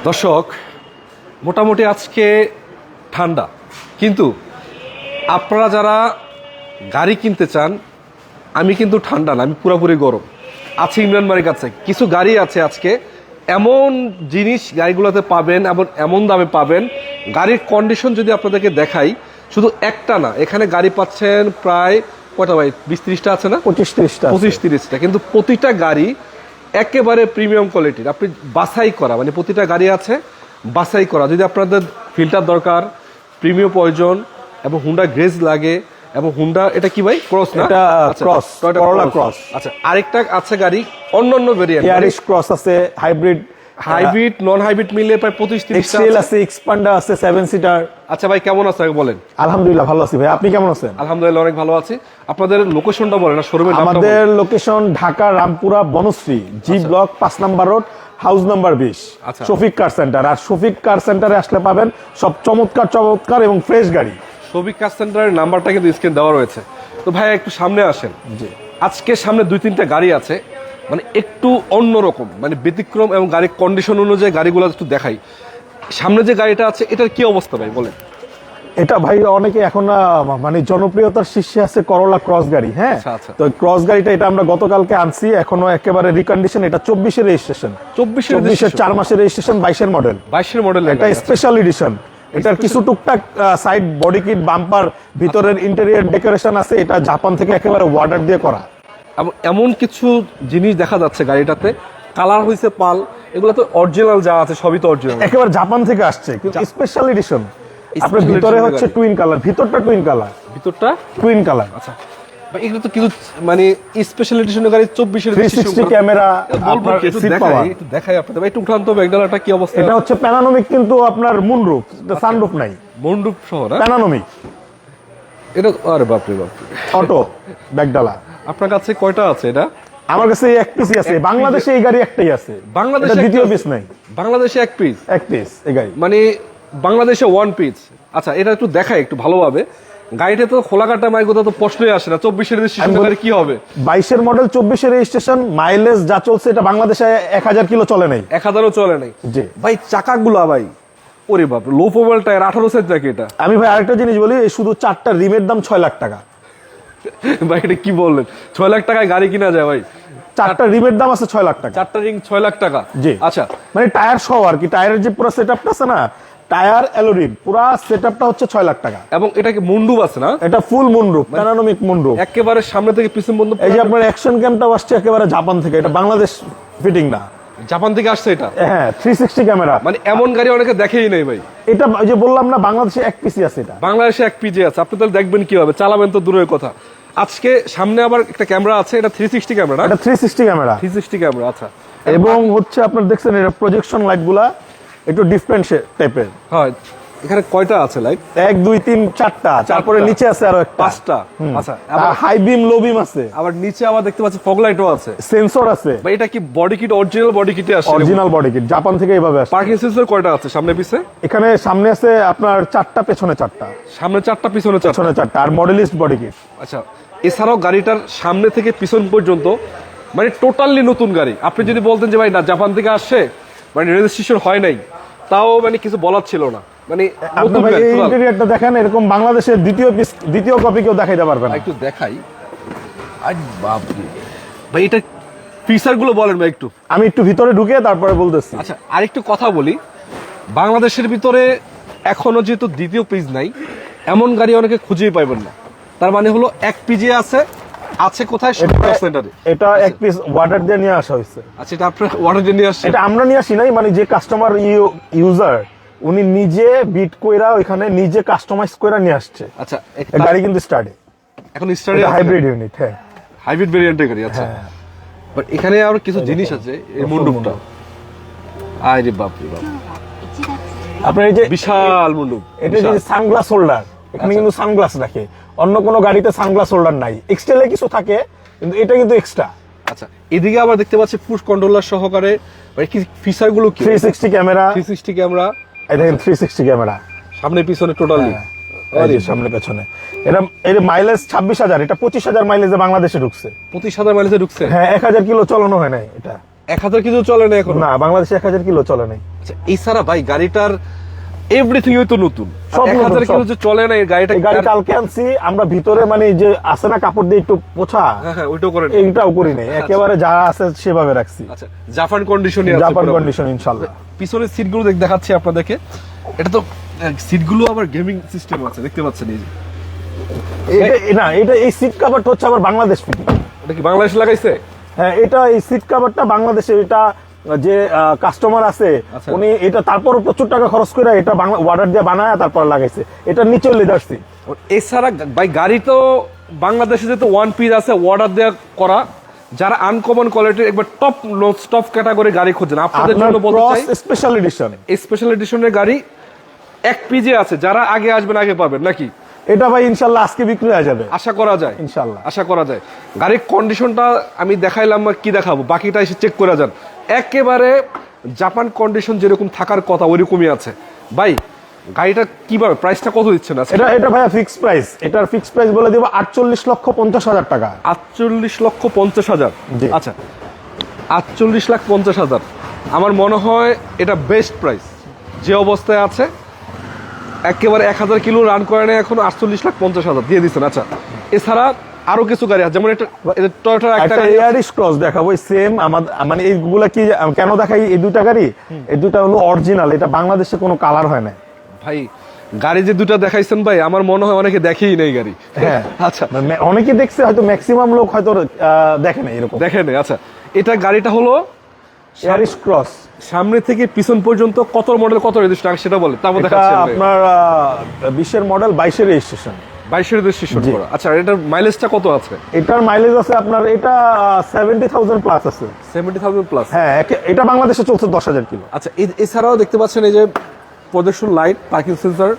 দর্শক, মোটামুটি আজকে ঠান্ডা, কিন্তু আপনারা যারা গাড়ি কিনতে চান, আমি কিন্তু ঠান্ডা না, আমি পুরোপুরি গরম আছি। ইমরান ভাইয়ের কাছে কিছু গাড়ি আছে আজকে, এমন জিনিস গাড়িগুলোতে পাবেন এবং এমন দামে পাবেন। গাড়ির কন্ডিশন যদি আপনাদেরকে দেখাই, শুধু একটা না, এখানে গাড়ি পাচ্ছেন প্রায় কয়টা ভাই, 20-30টা আছে না? 25-30টা, কিন্তু প্রতিটা গাড়ি একেবারে প্রিমিয়াম কোয়ালিটির, আপনি বাছাই করা, মানে প্রতিটা গাড়ি আছে বাছাই করা। যদি আপনাদের ফিল্টার দরকার, প্রিমিয়াম প্রয়োজন এবং হুন্ডা গ্রেজ লাগে, এবং হুন্ডা এটা কি ভাই, ক্রস না? এটা ক্রস, করলা ক্রস। আচ্ছা, আরেকটা আছে গাড়ি অন্যান্য ভেরিয়েন্ট, ইয়ারিশ ক্রস আছে, হাইব্রিড নন হাইব্রিড মিলে প্রায় 25-30টা এক্সেল আছে, এক্সপান্ডার আছে, 7 সিটার। আচ্ছা ভাই, কেমন আছে বলেন? আলহামদুলিল্লাহ ভালো আছি ভাই, আপনি কেমন আছেন? আলহামদুলিল্লাহ অনেক ভালো আছি। আপনাদের লোকেশনটা বলেন না, শোরুমের নামটা বলেন। আমাদের location Dhaka Rampura Banasree G block 5 নম্বর road, house number 20, Shafiq car centre. আর শফিক কার সেন্টারে আসলে পাবেন সব চমৎকার এবং ফ্রেশ গাড়ি। শফিক কার সেন্টারের নাম্বারটা কিন্তু স্ক্রিন দেওয়া রয়েছে। তো ভাই একটু সামনে আসেন। জি, আজকে সামনে 2-3টা গাড়ি আছে, মানে একটু অন্যরকম, মানে ব্যতিক্রম, এবং গাড়ির কন্ডিশন অনুযায়ী গাড়িগুলো একটু দেখাই। সামনে যে গাড়িটা আছে, এটার কি অবস্থা ভাই বলেন? এটা ভাই অনেকে এখন মানে জনপ্রিয়তার শীর্ষে আছে করলা ক্রস গাড়ি। হ্যাঁ, তো4 গাড়িটা এটা আমরা গতকালকে আনছি, এখনো একেবারে রিকন্ডিশন। এটা 24-এর রেজিস্ট্রেশন, 24-এর 4 মাসের রেজিস্ট্রেশন, 22-এর মডেল। এটা স্পেশাল এডিশন। এটার কিছু টুকটাক সাইড বডি কিট, বাম্পার, ভিতরের ইন্টেরিয়র ডেকোরেশন আছে। এটা জাপান থেকে একেবারে ওয়াটার দিয়ে করা। এমন কিছু জিনিস দেখা যাচ্ছে গাড়িটাতে, কালার হয়েছে পাল, এগুলো তো অরিজিনাল যা আছে সবই তো অরিজিনাল, একেবারে জাপান থেকে আসছে, কিন্তু স্পেশাল এডিশন। আপনার ভিতরে হচ্ছে টুইন কালার, ভিতরটা টুইন কালার। আচ্ছা, এগুলো তো কিছু মানে স্পেশাল এডিশনের গাড়ি, 24-এর 360 ক্যামেরা, আপনার সিট পাওয়ার। একটু দেখাই আপনাদের ভাই, একটু উঠান তো ব্যাকডালাটা কি অবস্থা। এটা হচ্ছে প্যানানোমিক, কিন্তু আপনার মুনরুফ, সানরুফ নাই, মুনরুফ সহ না, প্যানানোমিক। এটা আরে বাপ রে বাপ, অটো ব্যাকডালা। আপনার কাছে কয়টা আছে এটা? আমার কাছে এক পিসই আছে। বাংলাদেশে এই গাড়ি একটাই আছে, বাংলাদেশে দ্বিতীয় পিস নাই। বাংলাদেশে এক পিস এই গাড়ি, মানে বাংলাদেশে 1 পিস। আচ্ছা, এটা একটু দেখাই একটু ভালোভাবে। গাড়িটা তো খোলাকাটা মাইগুলো তো প্রশ্নই আসে না, 24-এর রেজিস্ট্রেশন গাড়ি কি হবে? 22-এর মডেল, 24-এর রেজিস্ট্রেশন, মাইলেজ যা চলছে এটা বাংলাদেশে 1000 কিলো চলে নাই, 1000ও চলে নাই। জি ভাই, চাকাগুলা ভাই, ওরে বাপ, লো প্রোফাইল টায়ার, 18 সাইজ নাকি এটা? আমি ভাই আরেকটা জিনিস বলি, শুধু 4টা রিমের দাম 6 লাখ টাকা। ভাই এটা কি বললেন, 6 লাখ টাকায় গাড়ি কিনা যায় ভাই? 4টা রিমের দাম আছে 6 লাখ টাকা, 4টা রিং 6 লাখ টাকা। জি, আচ্ছা, মানে টায়ার সহ আর কি, টায়ারের যে পুরো সেটআপটা আছে না, টায়ার অ্যালোরিম পুরো সেটআপটা হচ্ছে 6 লাখ টাকা। এবং এটা কি মুন্ডুপ আছে না? এটা ফুল মুনরুফ, প্যানোরামিক মুনরুফ, একেবারে সামনে থেকে পিছন পর্যন্ত। এই যে আপনার অ্যাকশন ক্যামটাও আসছে একেবারে জাপান থেকে, এটা বাংলাদেশ ফিটিং না, জাপান থেকে আসছে এটা। হ্যাঁ, 360 ক্যামেরা, মানে এমন গাড়ি অনেকে দেখেই নেই ভাই। এটা ওই যে বললাম না, বাংলাদেশে এক পিসই আছে। এটা বাংলাদেশে এক পিজি আছে, আপনি তাহলে দেখবেন কিভাবে, চালাবেন তো দূরের কথা। আজকে সামনে আবার একটা ক্যামেরা আছে, এটা 360 ক্যামেরা, এটা 360 ক্যামেরা, 360 ক্যামেরা। আচ্ছা, এবং হচ্ছে আপনার দেখছেন এটা প্রজেকশন লাইটগুলা একটু ডিফারেন্ট টাইপের। হয়, এখানে কয়টা আছে লাইট? 1 2 3 4টা, তারপরে নিচে আছে আরো একটা 5টা। আচ্ছা, হাই বিম, লো বিম আছে, আবার নিচে আবার দেখতে পাচ্ছি ফগ লাইটও আছে, সেন্সর আছে। ভাই এটা কি বডি কিট, অরিজিনাল বডি কিটে আসে? অরিজিনাল বডি কিট, জাপান থেকে এইভাবে আসে। পার্কিং সেন্সর কয়টা আছে সামনে পিছে? এখানে সামনে আছে আপনার 4টা, পেছনে 4টা, সামনে 4টা, পিছনে 4টা, আর মডেলিস্ট বডি কিট। আচ্ছা, এছাড়াও গাড়িটার সামনে থেকে পিছন পর্যন্ত মানে টোটালি নতুন গাড়ি। আপনি যদি বলতেন যে ভাই না জাপান থেকে আসছে, মানে রেজিস্ট্রেশন হয় নাই, তাও মানে কিছু বলার ছিল না, মানে আপনি ভাই এই ইন্টেরিয়রটা দেখেন, এরকম বাংলাদেশের দ্বিতীয় কপি কেউ দেখাইতে পারবে না। একটু দেখাই, আই বাপ রে ভাই, এটা ফিচার গুলো বলেন ভাই একটু। আমি একটু ভিতরে ঢুকে তারপরে বলতেছি। আচ্ছা, আরেকটু কথা বলি, বাংলাদেশের ভিতরে এখনো যেহেতু দ্বিতীয় পিস নাই, এমন গাড়ি অনেকে খুঁজেই পাইবেন না। তার মানে হলো এক পিজি আছে কোথায়? সেন্টারে। এটা এক পিস ওয়াটার দিয়ে নিয়ে আসা হয়েছে। আচ্ছা, এটা আপনার ওয়াটার দিয়ে নিয়ে আসছে? এটা আমরা নিয়ে আসি নাই, মানে যে কাস্টমার ইউজার উনি নিজে বিট কইরা ওইখানে নিজে কাস্টমাইজ কইরা নিয়ে আসছে। আচ্ছা, গাড়ি কিন্তু স্টার্টে, এখন স্টার্টে হাইব্রিড ইউনিট। হ্যাঁ, হাইব্রিড ভেরিয়েন্টের গাড়ি। আচ্ছা, বাট এখানে আরো কিছু জিনিস আছে, এই মন্ডপটা, আরে বাপ রে বাপ, আপনার এই যে বিশাল মন্ডপ, এটা যে সানগ্লাস হোল্ডার, এখানে কিন্তু সানগ্লাস রাখে, অন্য কোনো গাড়িতে সানগ্লাস হোল্ডার নাই। এক্সটেলে কিছু থাকে, কিন্তু এটা কিন্তু এক্সট্রা। আচ্ছা, এদিকে আবার দেখতে পাচ্ছি পুশ কন্ট্রোলার সহকারে, মানে কি ফিচার গুলো কি? 360 ক্যামেরা, 360 ক্যামেরা, এটা 360 ক্যামেরা সামনে পিছনে টোটালি, আরে সামনে পেছনে। এটা এর মাইলেজ 26000, এটা 25000 মাইলেজে বাংলাদেশে ঢুকছে। 25000 মাইলেজে ঢুকছে? হ্যাঁ, 1000 কিলো চালানো হয় নাই এটা। 1000 কিলো চলে না এখন? না, বাংলাদেশে 1000 কিলো চলে নাই। আচ্ছা, এছাড়া ভাই গাড়িটার এভরিথিং তো নতুন, সব 1000 কিলো যে চলে না এই গাড়িটা। গাড়ি কালকে আনছি আমরা, ভিতরে মানে যে আছে না কাপড় দিয়ে একটু পোছা, হ্যাঁ ওইটাও করেন? এইটাও করি নাই, একেবারে যা আছে সেভাবে রাখছি। আচ্ছা, জাপান কন্ডিশনে আছে? জাপান কন্ডিশন ইনশাআল্লাহ। পিছনের সিটগুলো দেখাচ্ছি আপনাদেরকে, এটা তো সিটগুলো আবার গেমিং সিস্টেম আছে, দেখতে পাচ্ছেন এই যে। না, এটা এই সিট কভারটা হচ্ছে আবার বাংলাদেশ ফিটিং। এটা কি বাংলাদেশে লাগাইছে? হ্যাঁ, এটা এই সিট কভারটা বাংলাদেশে, এটা যে কাস্টমার আছে আচ্ছা। উনি এটা তারপর প্রচুর টাকা খরচ করে এটা বাংলা অর্ডার দিয়ে বানায় তারপর লাগাইছে। এটা নিচে লেদার সিট। এছাড়া ভাই গাড়ি তো বাংলাদেশে যেহেতু ওয়ান পিস আছে, অর্ডার দেওয়া করা, যারা আনকমন কোয়ালিটির একবার টপ নোট টপ ক্যাটাগরি গাড়ি খোঁজেন আপনাদের জন্য বলতে চাই স্পেশাল এডিশন। এই স্পেশাল এডিশনের গাড়ি এক পিজে আছে, যারা আগে আসবেন আগে পাবেন নাকি? এটা ভাই ইনশাআল্লাহ আজকে বিক্রি হয়ে যাবে, আশা করা যায়, ইনশাআল্লাহ আশা করা যায়। গাড়ির কন্ডিশনটা আমি দেখাইলাম, কি দেখাবো, বাকিটা এসে চেক করে যান। একেবারে জাপান কন্ডিশন যেরকম থাকার কথা ওইরকমই আছে। ভাই গাড়িটা কিভাবে, প্রাইসটা কত দিচ্ছেন? এটা ভাইয়া ফিক্স প্রাইস, এটার ফিক্স প্রাইস বলে দিব 48,50,000 টাকা। 48,50,000? জি। আচ্ছা, 48,50,000 আমার মনে হয় এটা বেস্ট প্রাইস। যে অবস্থায় আছে একেবারে 1000 কিলো রান করে নেয় এখন, 48,50,000 দিয়ে দিচ্ছেন। আচ্ছা, এছাড়া আরো কিছু গাড়ি আছে, যেমন টয়োটার একটা এয়ারিস ক্রস দেখাবো সেম। আমাদের মানে এইগুলা কি কেন দেখাই, এই দুইটা গাড়ি, এই দুইটা হলো অরিজিনাল, এটা বাংলাদেশে কোনো কালার হয় না ভাই। গাড়ি যে দুটো দেখাইছেন ভাই, আমার মনে হয় অনেকে দেখেই নেই গাড়ি। হ্যাঁ, আচ্ছা, অনেকে দেখছে হয়তো, ম্যাক্সিমাম লোক হয়তো দেখে না এরকম। দেখে নেই। আচ্ছা, এটা গাড়িটা হলো এয়ারিস ক্রস, সামনে থেকে পিছন পর্যন্ত কত মডেল, কত রেজিস্ট্রেশন সেটা বলে, তারপর এটা দেখাচ্ছি আপনার 20 মডেল, 22 রেজিস্ট্রেশন। 22 রেজিস্ট্রেশন করা। আচ্ছা, এটার মাইলেজটা কত আছে? এটার মাইলেজ আছে আপনার, এটা 70,000 প্লাস আছে। 70,000 প্লাস? হ্যাঁ, এটা বাংলাদেশে চলছে 10,000 কিলো। আচ্ছা, এছাড়াও দেখতে পাচ্ছেন এই যে প্রদর্শন লাইট, পার্কিং সেন্সর,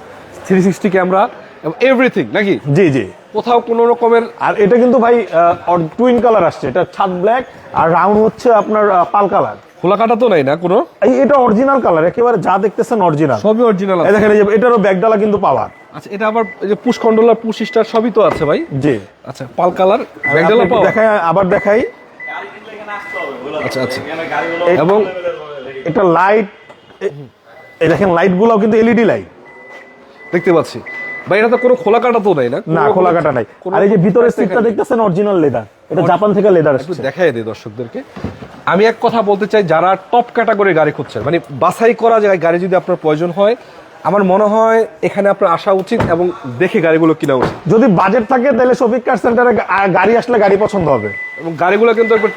360 ক্যামেরা এবং এভরিথিং নাকি? জি জি। কোথাও কোনো রকমের, আর এটা কিন্তু ভাই টুইন কালার আসছে, এটা ছাদ ব্ল্যাক আর রাউন্ড হচ্ছে আপনার পাল কালার। খোলা কাটা তো নাই না কোনো? এটা অরিজিনাল কালার, একেবারে যা দেখতেছেন অরিজিনাল, সবই অরিজিনাল আছে। দেখেন এই যে এটারও ব্যাকডালা কিন্তু পাওয়ার। আচ্ছা, এটা আবার এই যে পুশ কন্ট্রোলার, পুশ স্টার সবই তো আছে ভাই? জি। আচ্ছা, পাল কালার, ব্যাকডালা পাওয়ার। দেখাই, আবার দেখাই। আচ্ছা আচ্ছা, এবং এটা লাইট, এই দেখেন লাইট গুলাও কিন্তু এলইডি লাইট দেখতে পাচ্ছি ভাই। এটা তো কোনো খোলা কাটা তো নাই না? না, খোলা কাটা নাই। আর এই যে ভিতরের সিটটা দেখতেছেন অরিজিনাল লেদার, এটা জাপান থেকে লেদার আসছে। দেখাই দিই দর্শকদেরকে। আমি এক কথা বলতে চাই, যারা টপ ক্যাটাগরির গাড়ি খুঁজছেন, মানে বাছাই করা যায় গাড়ি যদি আপনার প্রয়োজন হয়, আমার মনে হয় এখানে আপনার আসা উচিত এবং দেখে গাড়িগুলো কিনা উচিত। যদি বাজেট থাকে তাহলে শফিক কার সেন্টারে গাড়ি আসলে গাড়ি পছন্দ হবে। এবং গাড়িগুলো কিন্তু একবার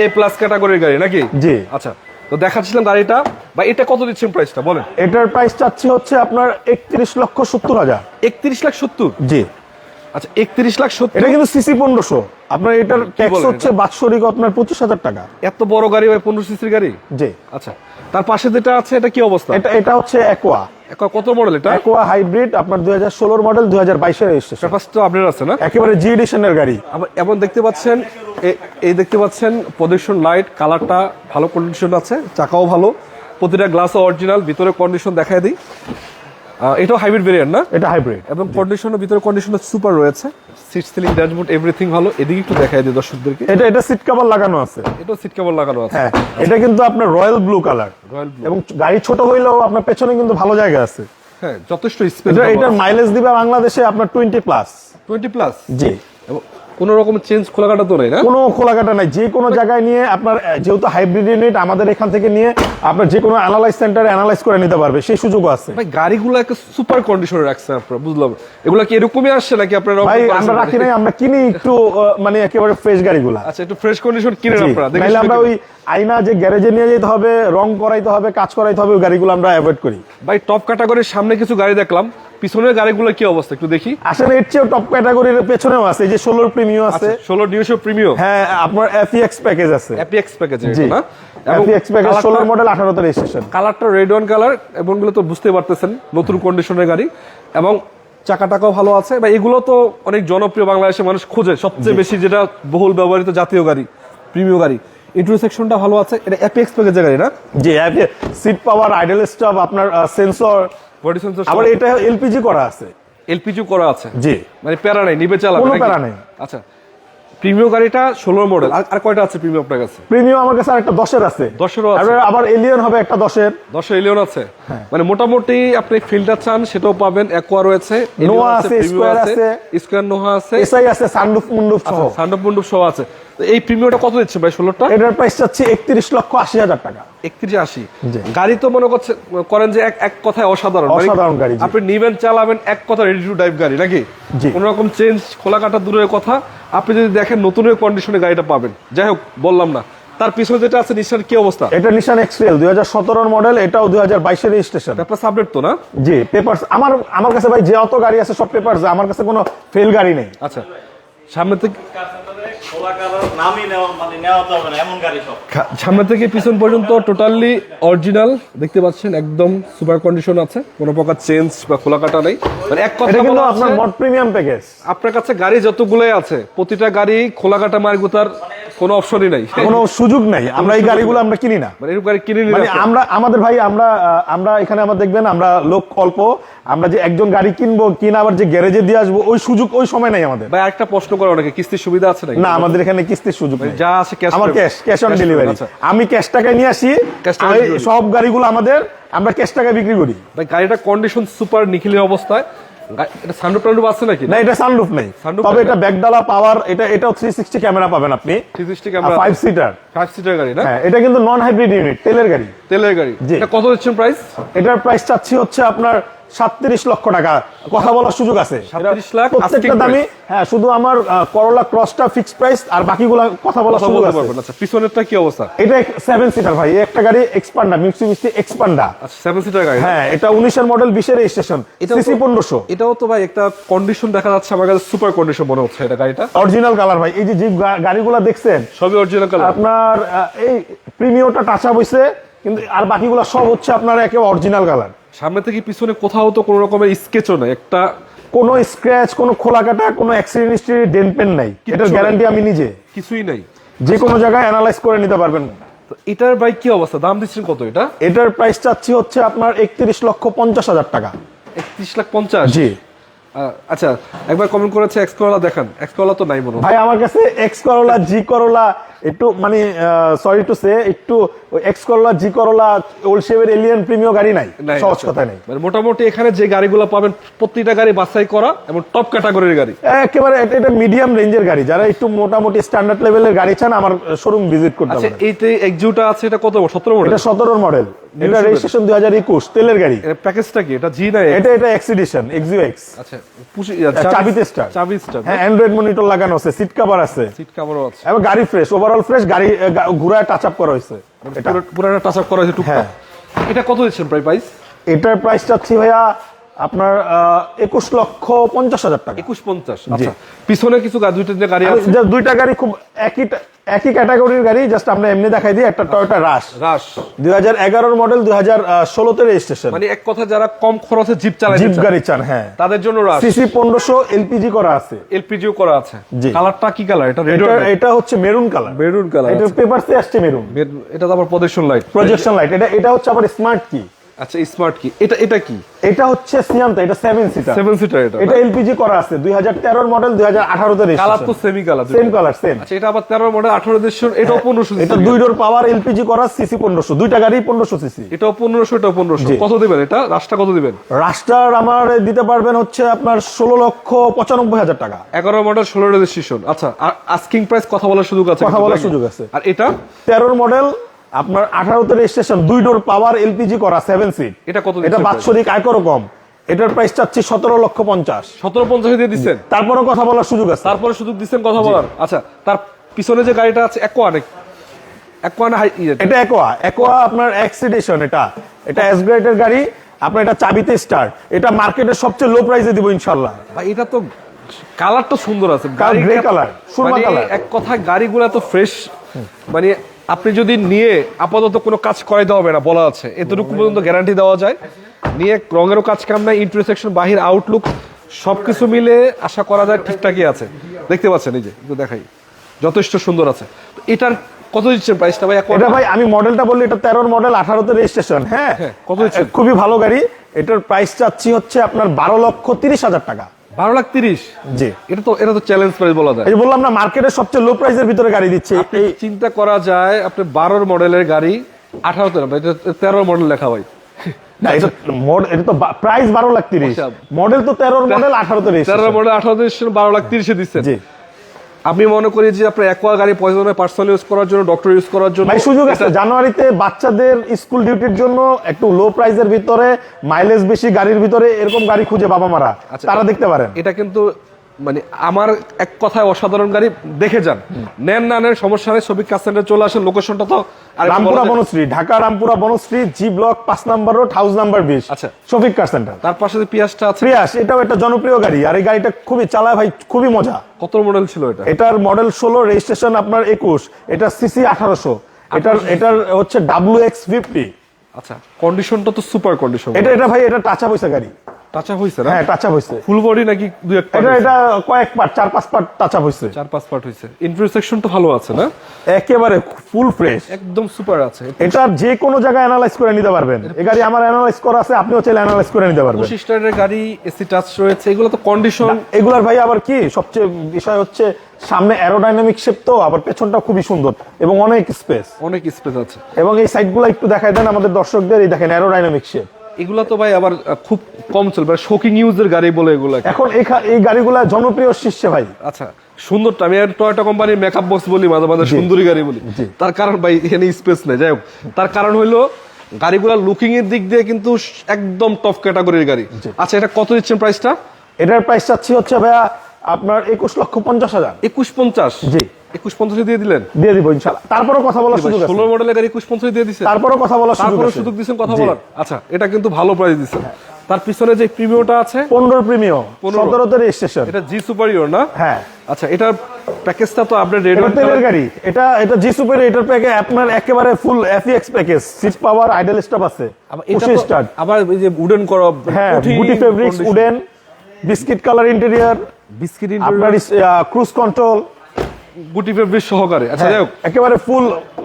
এ প্লাস ক্যাটাগরির গাড়ি নাকি? জি। আচ্ছা, তো দেখাচ্ছিলাম গাড়িটা, বা এটা কত দিচ্ছেন প্রাইসটা বলেন? এটার প্রাইস চাচ্ছি হচ্ছে আপনার 31,70,000। 31,70,000? জি। আচ্ছা, 31,70,000। এটা কিন্তু সিসি 1500, আপনার এটার ট্যাক্স হচ্ছে বাৎসরিক আপনার 25,000 টাকা। এত বড় গাড়ি ভাই, 15 সিসির গাড়ি? জি। আচ্ছা, তার পাশে যেটা আছে এটা কি অবস্থা? এটা হচ্ছে অ্যাকোয়া। কত মডেল এটা? অ্যাকোয়া হাইব্রিড, আপনার 2016 মডেল, 2022 এর রেজিস্ট্রেশন। পেপারস তো আপডেট আছে না? একেবারে জি এডিশনের গাড়ি। এবং দেখতে পাচ্ছেন এই দেখতে পাচ্ছেন প্রজেকশন লাইট, কালারটা ভালো কন্ডিশন আছে, চাকাও ভালো, প্রতিটা গ্লাসও অরিজিনাল, ভিতরে কন্ডিশন দেখায় দিই। এটাও হাইব্রিড ভেরিয়েন্ট না? এটা হাইব্রিড এবং কন্ডিশনের ভিতরে কন্ডিশন সুপার রয়েছে, সিট সিলিং, ড্যাশবোর্ড এভরিথিং ভালো। এদিকে একটু দেখায় দিই দর্শকদেরকে। এটা সিট কভার লাগানো আছে, এটাও সিট কভার লাগানো আছে। হ্যাঁ, এটা কিন্তু আপনার royal blue colour, royal blue. এবং গাড়ি ছোট হইলেও আপনার পেছনে কিন্তু ভালো জায়গা আছে। হ্যাঁ, যথেষ্ট স্পেস। এটার মাইলেজ দিবে বাংলাদেশে আপনার 20 প্লাস। 20 প্লাস? জি। এবং কোনো রকম চেঞ্জ খোলাকাটা তো নাই না? কোনো খোলাকাটা নাই, যে কোনো জায়গায় নিয়ে আপনার, যেহেতু হাইব্রিড ইউনিট আমাদের এখান থেকে নিয়ে আপনার যে কোনো অ্যানালাইজ সেন্টারে অ্যানালাইজ করে নিতে পারবে, সেই সুযোগও আছে। ভাই গাড়িগুলো একটা সুপার কন্ডিশনে রাখছেন আপনারা, বুঝলাম। এগুলা কি এরকমই আসছে নাকি আপনারা? ভাই আমরা রাখি নাই, আমরা কিনি একটু মানে একেবারে ফ্রেশ গাড়িগুলা। আচ্ছা, একটু ফ্রেশ কন্ডিশন কিনেন আপনারা? নাইলে আমরা ওই আয়না যে গ্যারেজে নিয়ে যেতে হবে, রং করাইতে হবে, কাজ করাইতে হবে, ওই গাড়িগুলো আমরা অ্যাভয়েড করি। ভাই টপ ক্যাটাগরির সামনে কিছু গাড়ি দেখলাম, পিছনের গাড়িগুলো কি অবস্থা একটু দেখি। আসলে এর চেয়েও টপ ক্যাটাগরির পেছনেও আছে, এই যে 16 প্রিমিয়াম আছে। 16 ডিউশো প্রিমিয়াম? হ্যাঁ, আপনার এফএক্স প্যাকেজ আছে। এফএক্স প্যাকেজ জি না? এফএক্স প্যাকেজ 16 মডেল, 18 তে রেজিস্ট্রেশন। কালারটা রেড ওয়ান কালার, এবং এগুলো তো বুঝতে পারতেছেন নতুন কন্ডিশনের গাড়ি, এবং চাকাটাও ভালো আছে। ভাই এগুলো তো অনেক জনপ্রিয়, বাংলাদেশের মানুষ খোঁজে সবচেয়ে বেশি, যেটা বহুল ব্যবহৃত জাতীয় গাড়ি, প্রিমিয়াম গাড়ি। ইন্টারসেকশনটা ভালো আছে। এটা এফএক্স প্যাকেজের গাড়ি না? জি, সিট পাওয়ার, আইডল স্টপ, আপনার সেন্সর, বডি সেন্সর, আবার এটা এলপিজি করা আছে। এলপিজি করা আছে? জি। মানে প্যারা নাই, নিবে চালাবে? কোনো প্যারা নেই। আচ্ছা, প্রিমিয়াম গাড়িটা 16 মডেল। আর কয়টা আছে প্রিমিয়াম আপনার কাছে? প্রিমিয়াম আমার কাছে একটা 10-এর আছে। 10-এরও আছে? আবার এলিয়ন হবে একটা 10-এর। 10 এলিয়ন আছে, মানে মোটামুটি আপনি ফিল্টার চান সেটাও পাবেন। অ্যাকোয়া রয়েছে, নোয়া আছে, স্কয়ার আছে, স্কয়ার নোহা আছে, এসআই আছে, সানরুফ মুন্ডুফ সহ। সানরুফ মুন্ডুফ সহ আছে। তো এই প্রিমিয়ামটা কত দিচ্ছেন ভাই 16টা? এটার প্রাইস চাচ্ছি 31,80,000 টাকা। 31,80,000। গাড়ি তো মনে করেন যে এক কথায় অসাধারণ অসাধারণ গাড়ি। আপনি নিবেন, চালাবেন, এক কথা রেডি টু ড্রাইভ গাড়ি নাকি? কোন রকম চেঞ্জ খোলা কাটা দূরের কথা, আপনি যদি দেখেন নতুনের কন্ডিশনে গাড়িটা পাবেন। যাই হোক, বললাম না। তার পিছনে যেটা আছে নিশান, কি অবস্থা? এটা নিশান এক্সট্রেল 2017 মডেল, এটাও 2022 এর রেজিস্ট্রেশন। পেপারস আপডেট তো না? জি, পেপারস আমার কাছে ভাই যে অত গাড়ি আছে সব পেপারস, আমার কাছে কোনো ফেল গাড়ি নেই। আচ্ছা, সামনে থেকে সামনে থেকে পিছন পর্যন্ত টোটালি অরিজিনাল দেখতে পাচ্ছেন, একদম সুপার কন্ডিশন আছে, কোনো প্রকার চেঞ্জ বা খোলা কাটা নেই। মানে এক কথা কিন্তু আপনার মড প্রিমিয়াম প্যাকেজ। আপনার কাছে গাড়ি যতগুলোই আছে প্রতিটা গাড়ি খোলা কাটা মারগুতার কোনো অপশনই নাই, কোনো সুযোগ নাই। আমরা এই গাড়িগুলো আমরা কিনি না, মানে এরকম গাড়ি কিনে নিই মানে আমাদের ভাই আমরা এখানে আমার দেখবেন আমরা লোক অল্প, আমরা যে একজন গাড়ি কিনবো কিনা আবার যে গ্যারেজে দিয়ে আসবো ওই সুযোগ ওই সময় নাই আমাদের। ভাই একটা প্রশ্ন করে, অনেকে কিস্তির সুবিধা আছে নাকি? না, আমাদের এখানে কিস্তির সুযোগ নেই, যা আছে ক্যাশ। আমার ক্যাশ অন ডেলিভারি। আমি ক্যাশ টাকায় নিয়ে আসি, সব গাড়িগুলো আমাদের, আমরা ক্যাশ টাকায় বিক্রি করি। ভাই গাড়িটা কন্ডিশন সুপার নিখিলের অবস্থায়। এটা সানরুফ টানরুফ আছে নাকি? না, এটা সানরুফ নেই, তবে এটা ব্যাকডালা পাওয়ার, এটাও 360 ক্যামেরা পাবেন আপনি। 360 ক্যামেরা, 5 সিটার গাড়ি না? হ্যাঁ, এটা কিন্তু নন হাইব্রিড ইউনিট, তেলের গাড়ি। এটা কত দিচ্ছেন প্রাইস? এটার প্রাইস চাচ্ছি হচ্ছে আপনার 37 লক্ষ টাকা। কথা বলার সুযোগ আছে, 37 লাখ প্রত্যেকটা দামি। হ্যাঁ, শুধু আমার করোলা ক্রসটা ফিক্সড প্রাইস, আর বাকিগুলো কথা বলার সুযোগ আছে। আচ্ছা, পিছনেরটা কি অবস্থা? এটা 7 সিটার ভাই, একটা গাড়ি এক্সপান্ডার, মিৎসুবিশি এক্সপান্ডার। আচ্ছা, 7 সিটার গাড়ি। হ্যাঁ, এটা 19 এর মডেল, 20 এর রেজিস্ট্রেশন, সিসি 1500। এটাও তো ভাই একটা কন্ডিশন দেখা যাচ্ছে, আমার কাছে সুপার কন্ডিশন মনে হচ্ছে। এটা গাড়িটা অরিজিনাল কালার ভাই, এই যে গাড়িগুলো দেখছেন সবই অরিজিনাল কালার। আপনার এই প্রিমিয়ামটা টাচ আপ হইছে, কিন্তু আর বাকিগুলো সব হচ্ছে আপনার একেবারে অরিজিনাল কালার। সামনে থেকে পিছনে কোথাও তো কোনো রকমের স্কেচও নাই, একটা কোনো স্ক্র্যাচ, কোনো খোলা কাটা, কোনো অ্যাক্সিডেন্ট হিস্ট্রি, ডেন্ট পেন নাই। এটার গ্যারান্টি আমি নিজে, কিছুই নাই, যে কোনো জায়গায় অ্যানালাইজ করে নিতে পারবেন। তো এটার ভাই কি অবস্থা? দাম দিচ্ছেন কত এটা? এটার প্রাইস চাচ্ছি হচ্ছে আপনার 31,50,000 টাকা। 31,50,000? জি। আচ্ছা, একবার কমেন্ট করেছে এক্স করোলা দেখান। এক্স করোলা তো নাই মনে হয় ভাই আমার কাছে। এক্স করোলা, জি করোলা, একটু মানে সরি টু সে, একটু এক্স করোলা, জি করোলা, ওল্ড শেভের এলিয়ন প্রিমিয়াম গাড়ি নাই, সহজ কথা নাই। মানে মোটামুটি এখানে যে গাড়িগুলো পাবেন প্রতিটা গাড়ি বাছাই করা এবং টপ ক্যাটাগরির গাড়ি, একেবারে এটা মিডিয়াম রেঞ্জের গাড়ি। যারা একটু মোটামুটি স্ট্যান্ডার্ড লেভেলের গাড়ি চান, আমার শোরুম ভিজিট করতে পারেন। আচ্ছা, এইতে এক্সিউটা আছে, এটা কত? 17 মডেল। এটা 17 মডেল, এটা রেজিস্ট্রেশন 2021, তেলের গাড়ি। এর প্যাকেজটা কি? এটা জি না এটা এক্সিডিশন, এক্সিও এক্স। আচ্ছা, চাবিতে স্টার্ট। চাবি স্টার্ট। হ্যাঁ, অ্যান্ড্রয়েড মনিটর লাগানো আছে, সিট কভার আছে, সিট কভারও আছে, এবং গাড়ি ফ্রেশ, ওভারঅল ফ্রেশ গাড়ি, ঘুরায় টাচ আপ করা হয়েছে। এটা পুরোটা টাচ আপ করা হয়েছে টুকটাক। এটা কত দিচ্ছেন প্রাইস? এটার প্রাইস চাচ্ছি ভাইয়া আপনার 21,50,000 টাকা। 21,50,000। আচ্ছা, পিছনে কিছু দুইটা গাড়ি আছে, দুইটা গাড়ি খুব একই ক্যাটাগরির গাড়ি, জাস্ট আমরা এমনি দেখাই দিই। একটা টয়োটা রাশ 2011 মডেল, 2016 তে রেজিস্ট্রেশন। মানে এক কথা যারা কম খরচে জিপ চালায়, জিপ গাড়ি চান, হ্যাঁ, তাদের জন্য রাশ। সিসি 1500, এলপিজি করা আছে। এলপিজিও করা আছে। কালারটা কি কালার? এটা রেড, এটা হচ্ছে মেরুন কালার। মেরুন কালার, এটা পেপারসে আসছে মেরুন। এটা তো আবার প্রজেকশন লাইট। এটা হচ্ছে আবার স্মার্ট কি। আচ্ছা, স্মার্ট কি? এটা কি? এটা হচ্ছে সিয়ান্তা, এটা 7 সিটার। 7 সিটার। এটা এলপিজি করা আছে, 2013 মডেল, 2018 তে রেজিস্ট্রেশন। কালার তো semi colour, same colour, same. আচ্ছা, এটা আবার 13 মডেল, 18 রেজিস্ট্রেশন। এটাও 1500 সিসি। এটা দুই ডোর পাওয়ার, এলপিজি করা, সিসি 1500, দুইটা গাড়ি 1500 সিসি। এটাও 1500, এটাও 1500। কত দিবেন এটা? রাস্তা কত দিবেন? রাস্টার আমার দিতে পারবেন হচ্ছে আপনার 16,95,000 টাকা। 11 মডেল, 16 রেজিস্ট্রেশন। আচ্ছা, আর আস্কিং প্রাইস কথা বলার সুযোগ আছে? কথা বলার সুযোগ আছে। আর এটা 13 মডেল, আপনার 18 তে রেজিস্ট্রেশন, দুই ডোর পাওয়ার, এলপিজি করা, 7 সিট। এটা কত? এটা বাৎসরিক আয়করও কম। এটার প্রাইস চাচ্ছি 17,50,000। 17,50 দিয়ে দিচ্ছেন? তারপরেও কথা বলার সুযোগ আছে। তারপরে সুযোগ দিচ্ছেন কথা বলার। আচ্ছা, তার পিছনে যে গাড়িটা আছে একোয়া না এটা একোয়া আপনার এক্সিডিশন। এটা এস গ্রেডের গাড়ি, আপনার এটা চাবিতে স্টার্ট। এটা মার্কেটের সবচেয়ে লো প্রাইসে দিব ইনশাআল্লাহ। ভাই এটা তো কালারটা সুন্দর আছে, গ্রে কালার, সুরমা কালার। এক কথায় গাড়িগুলো এত ফ্রেশ, মানে আপনি যদি নিয়ে আপাতত কোনো কাজ করাইতে হবে না বলা আছে, এতটুকু পর্যন্ত গ্যারান্টি দেওয়া যায়। নিয়ে রঙেরও কাজ কাম নাই, ইন্টারসেকশন, বাহির, আউটলুক সবকিছু মিলে আশা করা যায় ঠিকঠাকই আছে। দেখতে পাচ্ছেন, এই যে একটু দেখাই, যথেষ্ট সুন্দর আছে। এটার কত দিচ্ছেন প্রাইসটা ভাই? এটা ভাই আমি মডেলটা বললি, এটা 13 মডেল, 18 তে রেজিস্ট্রেশন। হ্যাঁ, কত দিচ্ছেন? খুবই ভালো গাড়ি। এটার প্রাইস চাচ্ছি হচ্ছে আপনার 12,30,000 টাকা। 12,30,000 জি। এটা তো চ্যালেঞ্জ প্রাইস বলা যায়। এই যে বললাম না, মার্কেটের সবচেয়ে লো প্রাইসের ভিতরে গাড়ি দিচ্ছে। এই চিন্তা করা যায় আপনি 12 মডেলের গাড়ি 18তে না, এটা 13 মডেল লেখা ভাই। না, এটা তো প্রাইস 12,30,000, মডেল তো 13 মডেল 18তে রেজিস্ট্রেশন। 13 মডেল 18তে 12,30,000 দিচ্ছেন। জি। আমি মনে করি যে আপনার অ্যাকোয়া গাড়ি প্রয়োজনে পার্সোনাল ইউজ করার জন্য, ডক্টর ইউজ করার জন্য ভাই সুযোগ আছে। জানুয়ারিতে বাচ্চাদের স্কুল ডিউটির জন্য একটু লো প্রাইসের ভিতরে, মাইলেজ বেশি গাড়ির ভিতরে এরকম গাড়ি খুঁজে বাবা মারা, তারা দেখতে পারেন। এটা কিন্তু মানে আমার এক কথায় অসাধারণ গাড়ি। দেখে যান, নেন না নেন সমস্যা নেই, শফিক কার সেন্টারে চলে আসেন। লোকেশনটা তো রামপুরা বনশ্রী, ঢাকা রামপুরা বনশ্রী, জি ব্লক 5 নম্বর রোড, হাউস নাম্বার 20। আচ্ছা, শফিক কার সেন্টার। তার পাশে যে পিয়াসটা আছে, প্রিয়াস, এটাও একটা জনপ্রিয় গাড়ি, আর এই গাড়িটা খুবই চালায় ভাই, খুবই মজা। কত মডেল ছিল এটা? এটার মডেল 16, রেজিস্ট্রেশন আপনার 21, এটা সিসি 1800, এটার হচ্ছে WX50। আচ্ছা, কন্ডিশনটা তো সুপার কন্ডিশন। এটা ভাই, এটা টাচা পয়সা গাড়ি। টাচা হইছে না? হ্যাঁ, টাচা হইছে। ফুল বডি নাকি দুই এক পার্ট? এটা কয়েক পার্ট, 4-5 পার্ট টাচা হইছে। 4-5 পার্ট হইছে। ইন্টারসেকশন তো ভালো আছে না? একেবারে ফুল ফ্রেশ, একদম সুপার আছে। এটা যে কোনো জায়গায় অ্যানালাইজ করে নিতে পারবেন। এই গাড়ি আমার অ্যানালাইজ করা আছে, আপনিও চাইলে অ্যানালাইজ করে নিতে পারবেন। 25 স্টারের গাড়ি, এসি টাচ রয়েছে, এগুলো তো কন্ডিশন। এগুলার ভাই আবার কি সবচেয়ে বিষয় হচ্ছে, সামনে অ্যারোডাইনামিক শেপ, তো আবার পেছনটা খুবই সুন্দর এবং অনেক স্পেস আছে। এবং এই সাইডগুলো একটু দেখাই দেন আমাদের দর্শকদের। এই দেখেন অ্যারোডাইনামিক শেপ। এগুলো তো ভাই আবার খুব কম চলবে, শোকিং ইউজের গাড়ি বলে এগুলো এখন এই গাড়িগুলা জনপ্রিয় শীর্ষে ভাই। আচ্ছা, সুন্দরটা আমি টয়োটা কোম্পানির মেকআপ বক্স বলি, মাঝে মাঝে সুন্দরী গাড়ি বলি। তার কারণ ভাই এখানে স্পেস নেই। যাই হোক, তার কারণ হইলো গাড়িগুলা লুকিং এর দিক দিয়ে কিন্তু একদম টপ ক্যাটাগরির গাড়ি। আচ্ছা, এটা কত দিচ্ছেন প্রাইসটা? এটার প্রাইস চাচ্ছি হচ্ছে ভাইয়া আপনার 21,50,000। 21,50? জি। 21,50 দিয়ে দিলেন? দিয়ে দিব ইনশাআল্লাহ। তারপরও কথা বলার সুযোগ আছে। 16 মডেলের গাড়ি 21,50 দিয়ে দিছেন? তারপরও কথা বলার সুযোগ দিছেন কথা বলার। আচ্ছা, এটা কিন্তু ভালো প্রাইস দিছেন। তার পিছনে যে প্রিমিয়ামটা আছে, 15 প্রিমিয়াম, 17তে রেজিস্ট্রেশন। এটা জি সুপারিয়র না? হ্যাঁ। আচ্ছা, এটার প্যাকেজটা তো আপডেট রেড তেলের গাড়ি। এটা জি সুপার, এটার প্যাকেজ আপনার একেবারে full FEX package, seat power, idle stop আছে, পুশ স্টার্ট, আবার এই যে উডেন করা, হ্যাঁ, গুটি fabrics, wooden, biscuit colour interior, biscuit আপনার ক্রুজ কন্ট্রোল, গুটি ফেব্রিক সহকারে। আচ্ছা, যাই হোক, একেবারে ফুল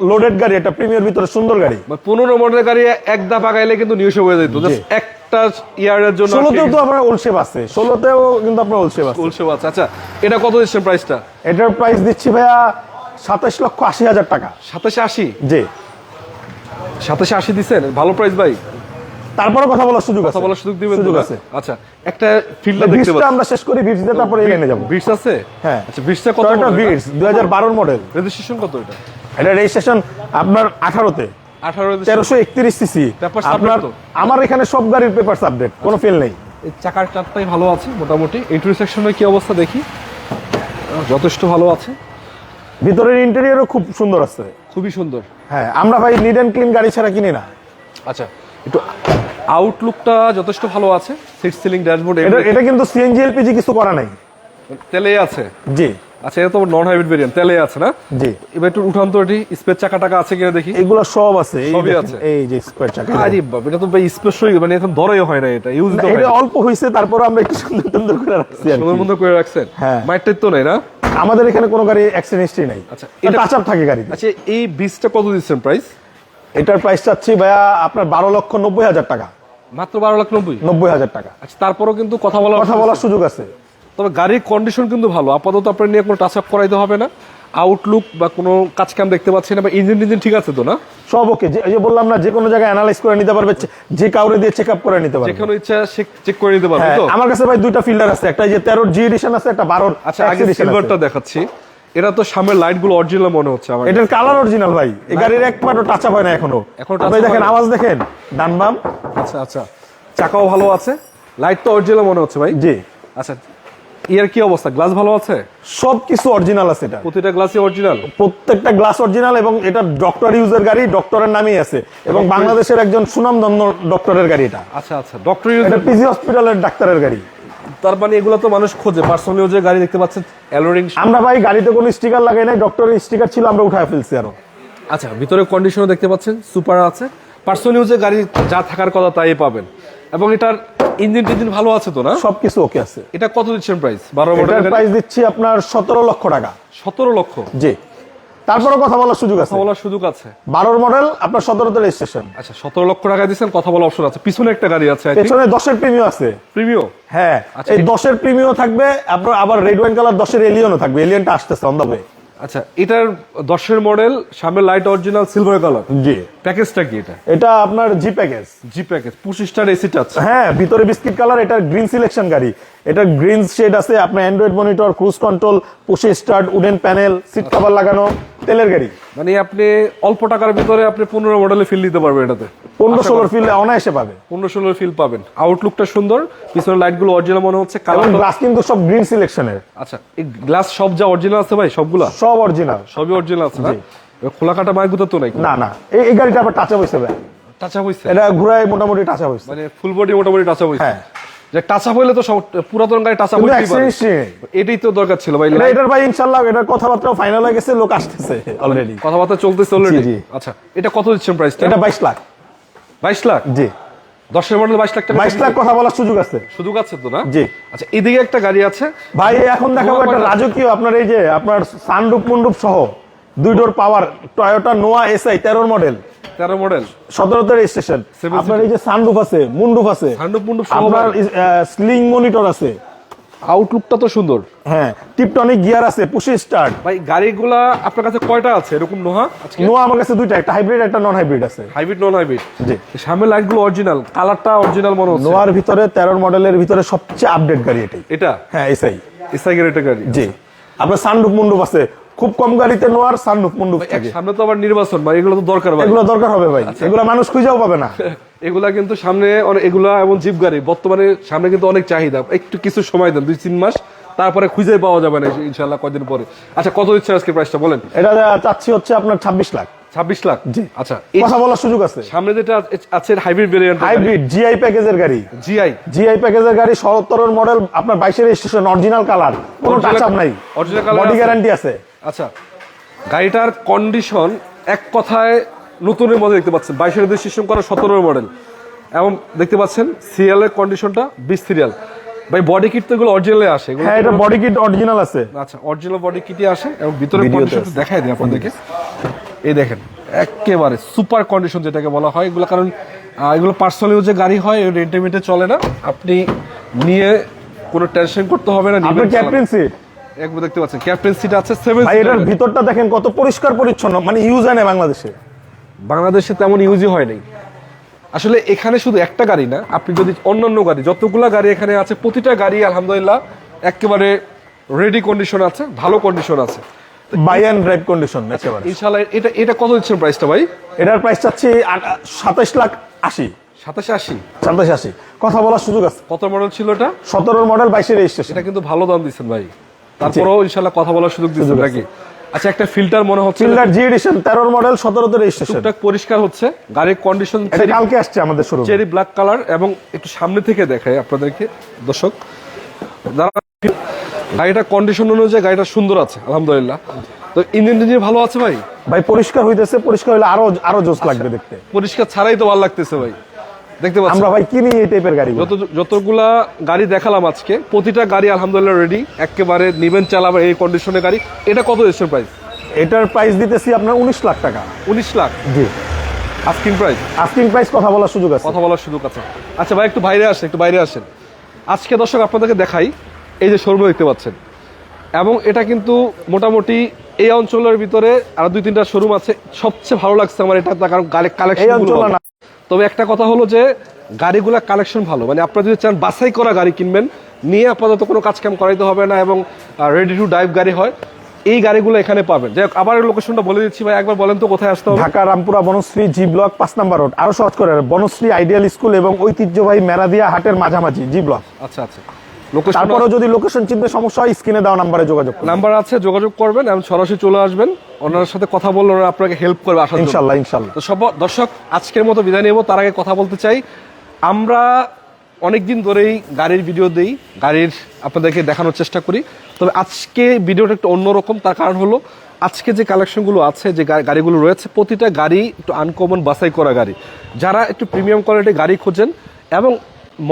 লোডেড গাড়ি, এটা প্রিমিয়ার ভিতরে সুন্দর গাড়ি। 15 মডেলের গাড়ি এক ধাপ আগাইলে কিন্তু নিউশো হয়ে যেত, জাস্ট একটা ইয়ারের জন্য। 16তেও তো আপনার ওল্ড শেপ আছে, 16তেও কিন্তু আপনার ওল্ড শেপ আছে। আচ্ছা, এটা কত দিচ্ছেন প্রাইসটা? এটার প্রাইস দিচ্ছি ভাইয়া 27,80,000 টাকা। 27,80? জি। 27,80 দিচ্ছেন, ভালো প্রাইস ভাই। তারপরে কথা বলার সুযোগ আছে, সুযোগ আছে। আচ্ছা, একটা ফিল্ডার দেখতে পাচ্ছি, আমরা শেষ করি বিটস দিয়ে, তারপরে এনে যাব। বিটস আছে? হ্যাঁ। আচ্ছা, বিটসটা কত? Toyota bits 2012 model. রেজিস্ট্রেশন কত এটা? এটা রেজিস্ট্রেশন আপনার 18তে, 1331 সিসি। আপনার আমার এখানে সব গাড়ির পেপারস আপডেট, কোনো ফেল নেই। এই চাকার চারটাই ভালো আছে মোটামুটি। ইন্টারসেকশনের কি অবস্থা দেখি? যথেষ্ট ভালো আছে। ভিতরের ইন্টেরিয়রও খুব সুন্দর আছে, খুবই সুন্দর। হ্যাঁ, আমরা ভাই নিড এন্ড ক্লিন গাড়ি ছাড়া কিনি না। আচ্ছা, একটু আউটলুকটা যথেষ্ট ভালো আছে। সিট সিলিং, ড্যাশবোর্ড, এটা কিন্তু সিএনজি এলপিজি কিছু করা নাই, তেলে আছে। জি। আচ্ছা, এটা তো নন হাইব্রিড ভেরিয়েন্ট, তেলে আছে না? জি। এবার একটু উঠান তো, এটি স্পেস চাকা টাকা আছে কিনা দেখি। এগুলো সব আছে, সবই আছে। এই যে স্কয়ার চাকা। আরে বাপ, এটা তো ভাই স্পেস মানে এখন ধরেই হয় না, এটা ইউজ তো এটা অল্প হইছে, তারপর আমরা একটু সুন্দর করে রাখছি আর সুন্দর মতো করে রাখছেন। হ্যাঁ। মাইটটাই তো নাই না আমাদের এখানে, কোনো গাড়ি অ্যাক্সিডেন্ট হিস্ট্রি নাই। আচ্ছা, এটা টাচ আপ থাকে গাড়ি। আচ্ছা, এই বিচটা কত দিচ্ছেন প্রাইস? এটার প্রাইস চাচ্ছি ভাইয়া আপনার 12,90,000 টাকা। মাত্র 12,90,000? 90,000 টাকা। আচ্ছা, তারপরও কিন্তু কথা বলার সুযোগ আছে। তবে গাড়ির কন্ডিশন কিন্তু ভালো। আপাতত আপনার নিয়ে কোনো টাচ আপ করাইতে হবে না। আউটলুক বা কোনো কাজ কাম দেখতে পাচ্ছি না, বা ইঞ্জিন ঠিক আছে তো না? সব ওকে। যে বললাম না, যে কোনো জায়গায় অ্যানালাইজ করে নিতে পারবে, যে কাউরে দিয়ে চেক আপ করে নিতে পারবে, যেখানে ইচ্ছা চেক করে নিতে পারবে তো। আমার কাছে ভাই দুইটা ফিল্টার আছে, একটা যে 13 জি এডিশন আছে, একটা 12। আচ্ছা, আগে সিলভারটা দেখাচ্ছি। এটা তো সামনের লাইট গুলো অরিজিনাল মনে হচ্ছে আমার। এটার কালার অরিজিনাল ভাই। এই গাড়ির একবারও টাচ আপ হয় না এখনো। আপনি দেখেন, আওয়াজ দেখেন, ডান বাম। আচ্ছা, চাকাও ভালো আছে, লাইট তো অরিজিনাল মনে হচ্ছে ভাই। জি। আচ্ছা, এর কি অবস্থা? গ্লাস ভালো আছে? সবকিছু অরিজিনাল আছে, এটা প্রতিটা গ্লাসই অরিজিনাল, প্রত্যেকটা গ্লাস অরিজিনাল। এবং এটা ডক্টর ইউজের গাড়ি, ডক্টরের নামই আছে, এবং বাংলাদেশের একজন সুনামধন্য ডক্টরের গাড়ি এটা। আচ্ছা, ডক্টর ইউজ, এটা পিজি হসপিটালের ডাক্তারের গাড়ি। তার মানে এগুলো তো মানুষ খোঁজে। পার্সোনাল ইউজের গাড়ি দেখতে পাচ্ছেন, অ্যালোরিং। আমরা ভাই গাড়িতে কোনো স্টিকার লাগাই নাই, ডক্টরের স্টিকার ছিল, আমরা উঠায় ফেলছি আরো। আচ্ছা, ভিতরে কন্ডিশনও দেখতে পাচ্ছেন সুপার আছে। পার্সোনাল ইউজের গাড়ি যা থাকার কথা তাই পাবেন। এবং এটার ইঞ্জিন ভালো আছে তো না? সবকিছু ওকে আছে। এটা কত দিচ্ছেন প্রাইস? 12 মডেলের প্রাইস দিচ্ছি আপনার 17 লক্ষ টাকা। 17 লক্ষ? জি। তারপরেও কথা বলার সুযোগ আছে। কথা বলার সুযোগ আছে। 12 মডেল, আপনার 17তে রেজিস্ট্রেশন। আচ্ছা, 17 লক্ষ টাকা দিয়েছেন, কথা বলার অপশন আছে। পিছনে একটা গাড়ি আছে, পেছনে 10 এর প্রিমিও আছে। প্রিমিও? হ্যাঁ, এই 10 এর প্রিমিও থাকবে, আপনার আবার রেড ওয়াইন কালার 10 এর এলিয়নও থাকবে। এলিয়নটা আসতেছে অন দা ওয়ে। আচ্ছা, এটার 10 মডেল, সামনে লাইট অরিজিনাল সিলভার কালার। জি। প্যাকেজটা কি এটা? এটা আপনার G package. G package, 25 star AC touch. হ্যাঁ, ভিতরে বিস্কিট কালার। এটা গ্রিন সিলেকশন গাড়ি। এটা গ্রিন শেড আছে, আপনার অ্যান্ড্রয়েড মনিটর, ক্রুজ কন্ট্রোল, পুশে start, wooden panel, seat cover লাগানো, তেলের গাড়ি। মানে আপনি অল্প টাকার ভিতরে আপনি 15 মডেলে ফিল দিতে পারবেন এটাতে। 15-16 ফিল অনায়াসে পাবে। 15-16 ফিল পাবেন। আউটলুকটা সুন্দর, পিছনের লাইটগুলো অরিজিনাল মনে হচ্ছে। কালার গ্লাস কিন্তু সব গ্রিন সিলেকশনের। আচ্ছা, এই গ্লাস সব যা অরিজিনাল আছে ভাই, সবগুলা সব অরিজিনাল। সবই অরিজিনাল আছে না? খোলা কাটা মাইগুতো তো নাই? না না, এই গাড়িটা আবার টাচ আপ হইছে ভাই। টাচ আপ হইছে? এটা ঘুরায় মোটামুটি টাচ আপ হইছে। মানে ফুল বডি মোটামুটি টাচ আপ হইছে। হ্যাঁ, যে টাচ আপ হইলে তো পুরাতন গাড়ি টাচ আপ হইতে পারে। এটাই তো দরকার ছিল ভাই। এটার ভাই ইনশাআল্লাহ এটার কথাবার্তা ফাইনাল হয়ে গেছে, লোক আসতেছে অলরেডি, কথাবার্তা চলতেছে অলরেডি। জি। আচ্ছা, এটা কত দিচ্ছেন প্রাইসটা? এটা 22 লাখ। 22 লাখ? জি। 10 মডেল 22 লাখ টাকা? 22 লাখ কথা বলার সুযোগ আছে। সুযোগ আছে তো না? জি। আচ্ছা, এদিকে একটা গাড়ি আছে ভাই, এখন দেখাবো একটা রাজকীয়, আপনার এই যে আপনার সানরুফ মন্ডুপ সহ 2 door power Toyota Noah SI 13 model. 13 model, 17তে রেজিস্ট্রেশন। আপনার এই যে সানরুফ আছে, মুন্ডুপ আছে, সানরুফ মুন্ডুপ সহ, আপনার স্লিং মনিটর আছে। আউটলুকটা তো সুন্দর। হ্যাঁ, টিপটনিক গিয়ার আছে, পুশি স্টার্ট। ভাই গাড়িগুলা আপনার কাছে কয়টা আছে এরকম নোহা আজকে? নোয়া আমার কাছে 2টা, একটা হাইব্রিড একটা নন হাইব্রিড আছে। Hybrid non hybrid? জি। সামনে লাইটগুলো অরিজিনাল, কালারটা অরিজিনাল মনে হচ্ছে। নোয়ার ভিতরে 13 মডেলের ভিতরে সবচেয়ে আপডেট গাড়ি এটাই। এটা? হ্যাঁ, এসআই। এসআই গ্রেড গাড়ি। জি। আপনার সানরুফ মুন্ডুপ আছে, খুব কম গাড়িতে নোয়ার সানরুফ মুন্ডুপ থাকে। সামনে তো আবার নির্বাচন ভাই, এগুলো তো দরকার ভাই। এগুলো দরকার হবে ভাই, এগুলো মানুষ খুঁজেও পাবে না। এগুলা কিন্তু সামনে এগুলা এবং জিপ গাড়ি বর্তমানে সামনে কিন্তু অনেক চাহিদা। একটু কিছু সময় দেন, 2-3 মাস, তারপরে খুঁজে পাওয়া যাবে না ইনশাআল্লাহ কয়দিন পরে। আচ্ছা, কত দিচ্ছে আজকে প্রাইসটা বলেন? এটা চাচ্ছি হচ্ছে আপনার 26 লাখ। 26 লাখ? জি। আচ্ছা, কথা বলার সুযোগ আছে। সামনে যেটা আছে হাইব্রিড ভেরিয়েন্ট। হাইব্রিড জিআই প্যাকেজের গাড়ি। জিআই প্যাকেজের গাড়ি, 17 মডেল, আপনার 22 এর রেজিস্ট্রেশন, অরিজিনাল কালার, কোনো টাচ আপ নাই, অরিজিনাল কালার, বডি গ্যারান্টি আছে। আচ্ছা, গাড়িটার কন্ডিশন এক কথায় নতুনের মধ্যে দেখতে পাচ্ছেন। 22 এর রেজিস্ট্রেশন করা, 17 মডেল, এবং দেখতে পাচ্ছেন সিরিয়াল এর কন্ডিশনটা 20 সিরিয়াল। ভাই বডি কিট তো এগুলো অরিজিনালে আসে? হ্যাঁ, এটা বডি কিট অরিজিনাল আছে। আচ্ছা, অরিজিনাল বডি কিটই আসে, এবং ভিতরে কন্ডিশনটা দেখাই দিই আপনাদেরকে। এই দেখেন, একেবারে সুপার কন্ডিশন যেটাকে বলা হয় এগুলো, কারণ এগুলো পার্সোনাল ইউজে গাড়ি হয়, রেন্টেমেন্টে চলে না। আপনি নিয়ে কোনো টেনশন করতে হবে না। আপনার ক্যাপ্টেন সিট একবার দেখতে পাচ্ছেন, ক্যাপ্টেন সিট আছে 7। ভাই, এটার ভিতরটা দেখেন কত পরিষ্কার পরিচ্ছন্ন, মানে ইউজ হয় না বাংলাদেশে তেমন ইউজই হয় নাই আসলে। এখানে শুধু একটা গাড়ি না, আপনি যদি অন্যান্য গাড়ি যতগুলা গাড়ি এখানে আছে, প্রতিটা গাড়ি আলহামদুলিল্লাহ একেবারে রেডি কন্ডিশন আছে, ভালো কন্ডিশন আছে, বাই এন্ড ড্রাইভ কন্ডিশন একেবারে ইনশাআল্লাহ। এটা কত দিচ্ছেন প্রাইসটা ভাই? এটার প্রাইস চাচ্ছি 27 লাখ 80। 27-80? কথা বলার সুযোগ আছে। কত মডেল ছিল এটা? 17 মডেল, 22 এর রেজিস্ট্রেশন। এটা কিন্তু ভালো দাম দিচ্ছেন ভাই, তারপরেও ইনশাআল্লাহ কথা বলার সুযোগ দিচ্ছেন নাকি? আচ্ছা, একটা ফিল্টার মনে হচ্ছে, ফিল্টার জি এডিশন, 13 মডেল, 17তে রেজিস্ট্রেশন। টুকটাক পরিষ্কার হচ্ছে। গাড়ির কন্ডিশন এটা কালকে আসছে আমাদের শোরুমে, চেরি ব্ল্যাক কালার। এবং একটু সামনে থেকে দেখায় আপনাদেরকে দর্শক, গাড়িটা কন্ডিশন অনুযায়ী গাড়িটা সুন্দর আছে আলহামদুলিল্লাহ। তো ইঞ্জিন ভালো আছে ভাই? ভাই পরিষ্কার হইতেছে, পরিষ্কার হলে আরো জোস লাগবে দেখতে। পরিষ্কার ছাড়াই তো ভালো লাগতেছে ভাই, দেখতে পাচ্ছেন। আমরা ভাই কিনি এই টাইপের গাড়ি। যতগুলা গাড়ি দেখালাম আজকে, প্রতিটা গাড়ি আলহামদুলিল্লাহ রেডি, একেবারে নিবেন চালাবেন এই কন্ডিশনের গাড়ি। এটা কত রেজিস্ট্রেশন প্রাইস? এটার প্রাইস দিতেছি আপনার 19 লাখ টাকা। 19 লাখ? জি। Asking price? আস্কিং প্রাইস, কথা বলার সুযোগ আছে। কথা বলার সুযোগ আছে। আচ্ছা ভাই, একটু বাইরে আসেন। আজকে দর্শক আপনাদেরকে দেখাই, এই যে শোরুম দেখতে পাচ্ছেন, এবং এটা কিন্তু মোটামুটি এই অঞ্চলের ভিতরে আরো 2-3টা শোরুম আছে। সবচেয়ে ভালো লাগছে আমার এটা, কারণ কালেকশন। তবে একটা কথা হলো যে গাড়িগুলা কালেকশন ভালো, মানে আপনারা যদি চান বাছাই করা গাড়ি কিনবেন, নিয়ে আপাতত কোনো কাজ কাম করাইতে হবে না, এবং রেডি টু ড্রাইভ গাড়ি হয়, এই গাড়িগুলো এখানে পাবেন। যাই হোক, আবার লোকেশনটা বলে দিচ্ছি ভাই, একবার বলেন তো কোথায় আসতে হবে? ঢাকা রামপুরা বনশ্রী জি ব্লক 5 নম্বর রোড। আরো সহজ করে, বনশ্রী আইডিয়াল স্কুল এবং ঐতিহ্যবাহী মেরাদিয়া হাটের মাঝামাঝি জি ব্লক। আচ্ছা। তারপরে যদি লোকেশন চিনতে সমস্যা হয়, স্ক্রিনে দেওয়া নাম্বারে যোগাযোগ করুন। নাম্বার আছে, যোগাযোগ করবেন এবং সরাসরি চলে আসবেন। ওনার সাথে কথা বললে ওনারা আপনাকে হেল্প করবে আসার জন্য ইনশাআল্লাহ। তো সব দর্শক, আজকের মতো বিদায় নেব। তার আগে কথা বলতে চাই, আমরা অনেকদিন ধরেই গাড়ির ভিডিও দেই, গাড়ির আপনাদেরকে দেখানোর চেষ্টা করি। তবে আজকে ভিডিওটা একটু অন্যরকম। তার কারণ হলো, আজকে যে কালেকশনগুলো আছে, যে গাড়িগুলো রয়েছে, প্রতিটা গাড়ি একটু আনকমন, বাছাই করা গাড়ি। যারা একটু প্রিমিয়াম কোয়ালিটির গাড়ি খোঁজেন এবং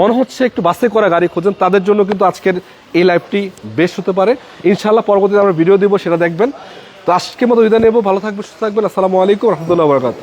মনে হচ্ছে একটু বাছাই করা গাড়ি খোঁজেন, তাদের জন্য কিন্তু আজকের এই লাইভটি বেশ হতে পারে। ইনশাআল্লাহ পরবর্তীতে আমরা ভিডিও দিব, সেটা দেখবেন। তো আজকে মতো বিদায় নেবো, ভালো থাকবেন, সুস্থ থাকবেন। আসসালামু আলাইকুম রহমতুল্লাহ বরকাত।